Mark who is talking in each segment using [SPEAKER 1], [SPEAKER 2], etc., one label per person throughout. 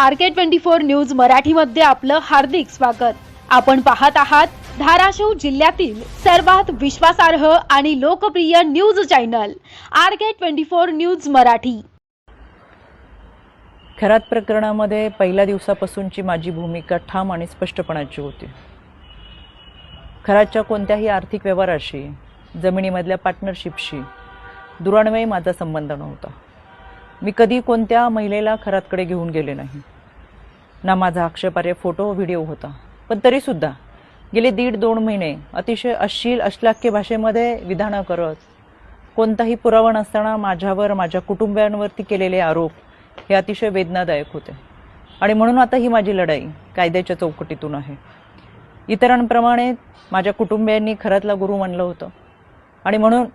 [SPEAKER 1] RK24 news मराठीमध्ये आपलं हार्दिक स्वागत। आपण पाहत आहात धाराशिव जिल्ह्यातील सर्वात विश्वासार्ह आणि लोकप्रिय news channel RK24 news Marathi.
[SPEAKER 2] Kharat प्रकरणामध्ये पहिल्या दिवसापासूनची माझी भूमिका ठाम आणि स्पष्टपणाची होती। खरातच्या कोणत्याही आर्थिक व्यवहाराशी, जमिनीमधल्या पार्टनरशिपशी दुरान्वयी माझा संबंध नव्हता। मी कधी कोणत्या महिलेला खरातकडे घेऊन गेले नाही, ना माझा आक्षेपार्ह फोटो व्हिडिओ होता। पण तरी सुद्धा गेले 1.5-2 महिने अतिशय अश्लील अश्लाघ्य भाषेमध्ये विधानं करत, कोणताही पुरावा नसताना माझ्यावर, माझ्या कुटुंबियांवरती केलेले आरोप हे अतिशय वेदनादायक होते। आणि म्हणून आता ही माझी लढाई कायद्याच्या चौकटीतून आहे। इतरांप्रमाणे माझ्या कुटुंबियांनी खरातला गुरु मानलं होतं आणि म्हणून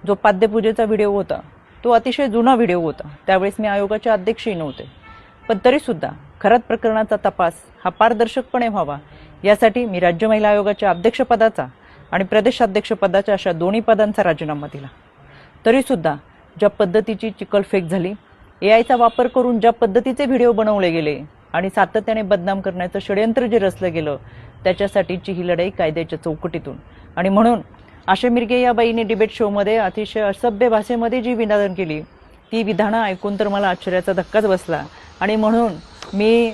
[SPEAKER 2] जो पाद्यपूजेचा व्हिडिओ होता तो अतिशय जुना व्हिडिओ होता। त्यावेळेस मी आयोगाचे अध्यक्षही नव्हते, पण तरी सुद्धा खरात प्रकरणाचा तपास हा पारदर्शकपणे व्हावा यासाठी मी राज्य महिला आयोगाच्या अध्यक्षपदाचा आणि प्रदेशाध्यक्षपदाच्या अशा दोन्ही पदांचा राजीनामा दिला। तरी सुद्धा ज्या पद्धतीची चिखलफेक झाली, एआयचा वापर करून ज्या पद्धतीचे व्हिडिओ बनवले गेले आणि सातत्याने बदनाम करण्याचं षडयंत्र जे रचलं गेलं, त्याच्यासाठीची ही लढाई कायद्याच्या चौकटीतून। आणि म्हणून आशा मिरगे या बाईने डिबेट शोमध्ये अतिशय असभ्य भाषेमध्ये जी विधानं केली, ती विधानं ऐकून तर मला आश्चर्याचा धक्काच बसला। आणि म्हणून मी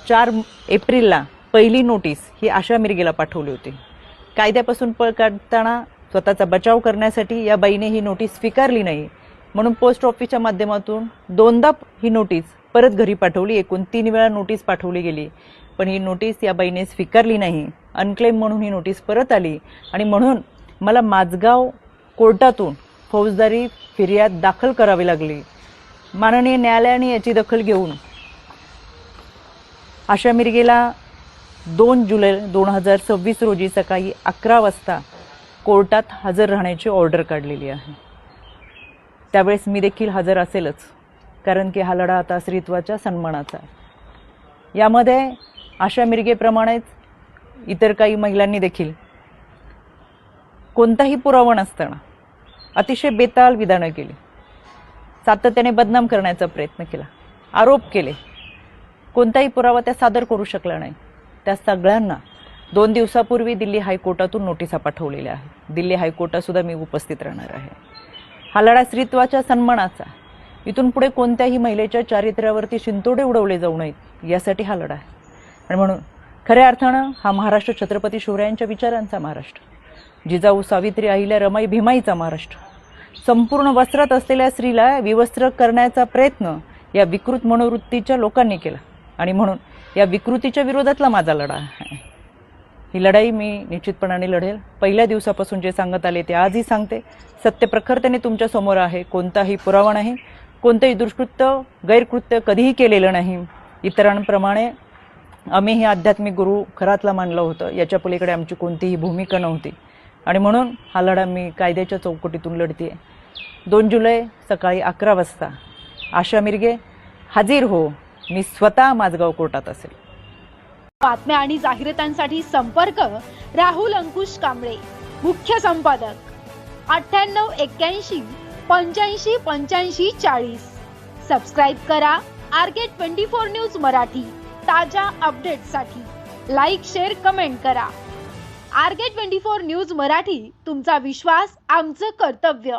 [SPEAKER 2] 4 एप्रिलला पहिली नोटीस ही आशा मिरगेला पाठवली होती। कायद्यापासून पळ काढताना स्वतःचा बचाव करण्यासाठी या बाईने ही नोटीस स्वीकारली नाही, म्हणून पोस्ट ऑफिसच्या माध्यमातून 2दा ही नोटीस परत घरी पाठवली। एकूण 3 वेळा नोटीस पाठवली गेली, पण ही नोटीस या बाईने स्वीकारली नाही। अनक्लेम म्हणून ही नोटीस परत आली आणि म्हणून मला माझगाव कोर्टातून फौजदारी फिर्याद दाखल करावी लागली। माननीय न्यायालयाने याची दखल घेऊन आशा मिरगेला 2 जुलै 2026 रोजी सकाळी 11 वाजता कोर्टात हजर राहण्याची ऑर्डर काढलेली आहे। त्यावेळेस मी देखील हजर असेलच, कारण की हा लढा आता स्त्रीत्वाच्या सन्मानाचा आहे। यामध्ये आशा मिरगेप्रमाणेच इतर काही महिलांनी देखील कोणताही पुरावा नसताना अतिशय बेताल विधानं केली, सातत्याने बदनाम करण्याचा प्रयत्न केला, आरोप केले। कोणताही पुरावा त्या सादर करू शकला नाही। त्या सगळ्यांना 2 दिवसापूर्वी दिल्ली हायकोर्टातून नोटिसा पाठवलेल्या आहेत। दिल्ली हायकोर्टात सुद्धा मी उपस्थित राहणार आहे। हा लढा स्त्रीत्वाच्या सन्मानाचा, इथून पुढे कोणत्याही महिलेच्या चारित्र्यावरती शिंतोडे उडवले जाऊ नयेत यासाठी हा लढा आहे। आणि म्हणून खऱ्या अर्थानं हा महाराष्ट्र छत्रपती शिवरायांच्या विचारांचा महाराष्ट्र, जिजाऊ सावित्री अहिल्या रमाई भीमाईचा महाराष्ट्र। संपूर्ण वस्त्रात असलेल्या स्त्रीला विवस्त्र करण्याचा प्रयत्न या विकृत मनोवृत्तीच्या लोकांनी केला आणि म्हणून या विकृतीच्या विरोधातला माझा लढा आहे। ही लढाई मी निश्चितपणाने लढेल। पहिल्या दिवसापासून जे सांगत आले ते आजही सांगते। सत्य प्रखरतेने तुमच्या समोर आहे। कोणताही पुरावा नाही, कोणतेही दुष्कृत्य गैरकृत्य कधीही केलेलं नाही। इतरांप्रमाणे आम्ही हे आध्यात्मिक गुरु खरातला मानलं होतं, याच्या पलीकडे आमची कोणतीही भूमिका नव्हती। आणि म्हणून हा लढा मी कायद्याच्या चौकटीतून लढते। 2 जुलै सकाळी 11 वाजता आशा मिरगे हाजीर हो, मी स्वतः माझगाव कोर्टात असेल।
[SPEAKER 1] बातम्या आणि जाहिरातांसाठी संपर्क राहुल अंकुश कांबळे, मुख्य संपादक 9881 85 85 40। सबस्क्राइब करा RK24 न्यूज मराठी। ताजा अपडेट्ससाठी लाईक, शेअर, कमेंट करा। RK24 न्यूज मराठी, तुमचा विश्वास आमचं कर्तव्य।